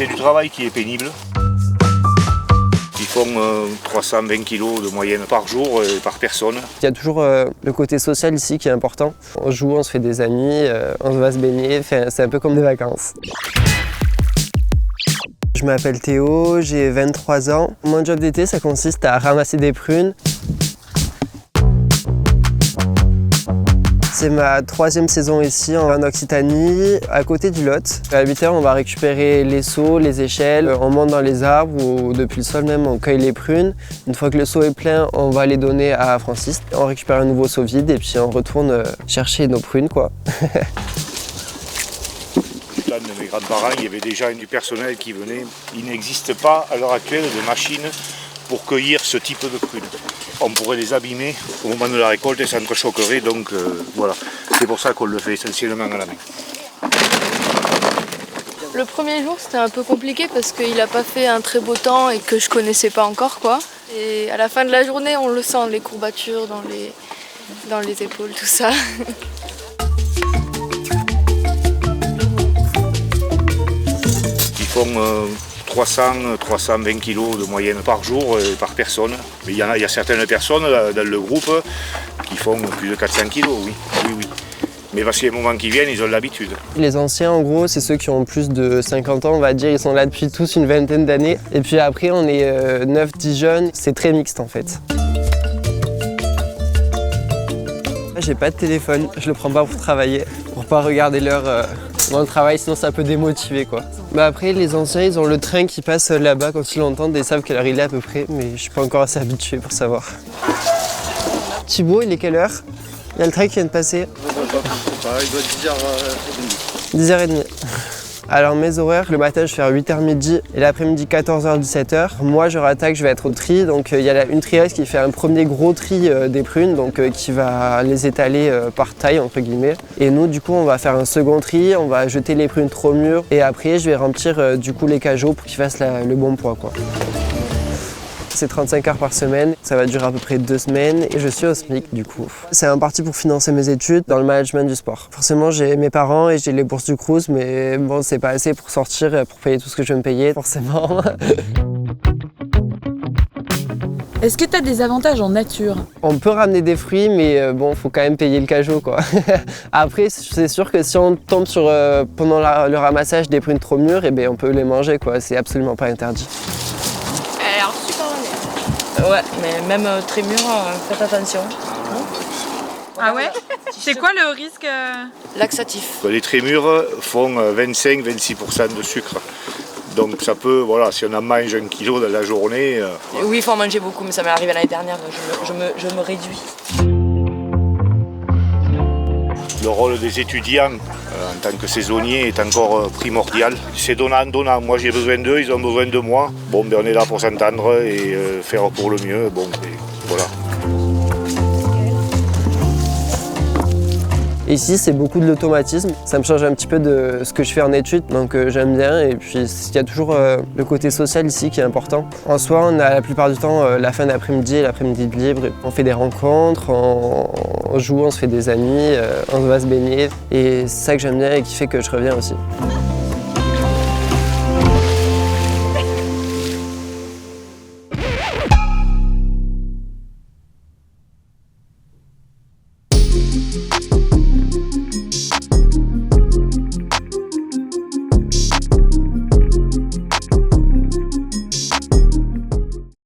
C'est du travail qui est pénible. Ils font 320 kg de moyenne par jour et par personne. Il y a toujours le côté social ici qui est important. On joue, on se fait des amis, on va se baigner, c'est un peu comme des vacances. Je m'appelle Théo, j'ai 23 ans. Mon job d'été, ça consiste à ramasser des prunes. C'est ma 3e saison ici en Occitanie, à côté du Lot. À 8 h, on va récupérer les seaux, les échelles, on monte dans les arbres ou depuis le sol même, on cueille les prunes. Une fois que le seau est plein, on va les donner à Francis. On récupère un nouveau seau vide et puis on retourne chercher nos prunes, quoi. Dans de mes grands-parents, il y avait déjà du personnel qui venait. Il n'existe pas à l'heure actuelle de machines pour cueillir ce type de prunes. On pourrait les abîmer au moment de la récolte et ça entrechoquerait, donc voilà. C'est pour ça qu'on le fait essentiellement à la main. Le premier jour c'était un peu compliqué parce qu'il n'a pas fait un très beau temps et que je connaissais pas encore quoi. Et à la fin de la journée on le sent, les courbatures dans les épaules, tout ça. Ils font 320 kg de moyenne par jour et par personne. Mais il y a certaines personnes dans le groupe qui font plus de 400 kg, oui. Mais parce qu'il y a des moments qui viennent, ils ont l'habitude. Les anciens, en gros, c'est ceux qui ont plus de 50 ans, on va dire. Ils sont là depuis tous une vingtaine d'années. Et puis après, on est 9-10 jeunes. C'est très mixte, en fait. J'ai pas de téléphone, je le prends pas pour travailler, pour pas regarder l'heure dans le travail, sinon ça peut démotiver, quoi. Bah après, les anciens, ils ont le train qui passe là-bas quand ils l'entendent et ils savent quelle heure il est à peu près, mais je suis pas encore assez habitué pour savoir. Thibaut, il est quelle heure? Il y a le train qui vient de passer. Il doit être 10h30. 10h30. Alors mes horaires, le matin je fais à 8h midi et l'après-midi 14h 17h. Moi je rattaque, je vais être au tri, donc il y a une trieuse qui fait un premier gros tri des prunes, donc qui va les étaler par taille entre guillemets. Et nous du coup on va faire un second tri, on va jeter les prunes trop mûres et après je vais remplir du coup les cajots pour qu'ils fassent le bon poids, quoi. C'est 35 heures par semaine, ça va durer à peu près 2 semaines et je suis au SMIC du coup. C'est en partie pour financer mes études dans le management du sport. Forcément j'ai mes parents et j'ai les bourses du Crous, mais bon c'est pas assez pour sortir, pour payer tout ce que je veux me payer forcément. Est-ce que tu as des avantages en nature? On peut ramener des fruits, mais bon, faut quand même payer le cajot, quoi. Après, c'est sûr que si on tombe sur, pendant le ramassage des prunes trop mûres, eh bien, on peut les manger, quoi. C'est absolument pas interdit. Alors super honnête. Ouais, mais même très mûr, faites attention. Ah ouais? C'est quoi le risque? Laxatif. Les très mûres font 25-26% de sucre. Donc ça peut, voilà, si on en mange 1 kilo dans la journée... Oui, il faut en manger beaucoup, mais ça m'est arrivé l'année dernière, je me réduis. Le rôle des étudiants en tant que saisonnier est encore primordial. C'est donnant. Moi j'ai besoin d'eux, ils ont besoin de moi. Bon, ben, on est là pour s'entendre et faire pour le mieux. Bon, ben, voilà. Ici, c'est beaucoup de l'automatisme. Ça me change un petit peu de ce que je fais en études, donc j'aime bien. Et puis, il y a toujours le côté social ici qui est important. En soi, on a la plupart du temps la fin d'après-midi et l'après-midi de libre. On fait des rencontres, on joue, on se fait des amis, on va se baigner. Et c'est ça que j'aime bien et qui fait que je reviens aussi.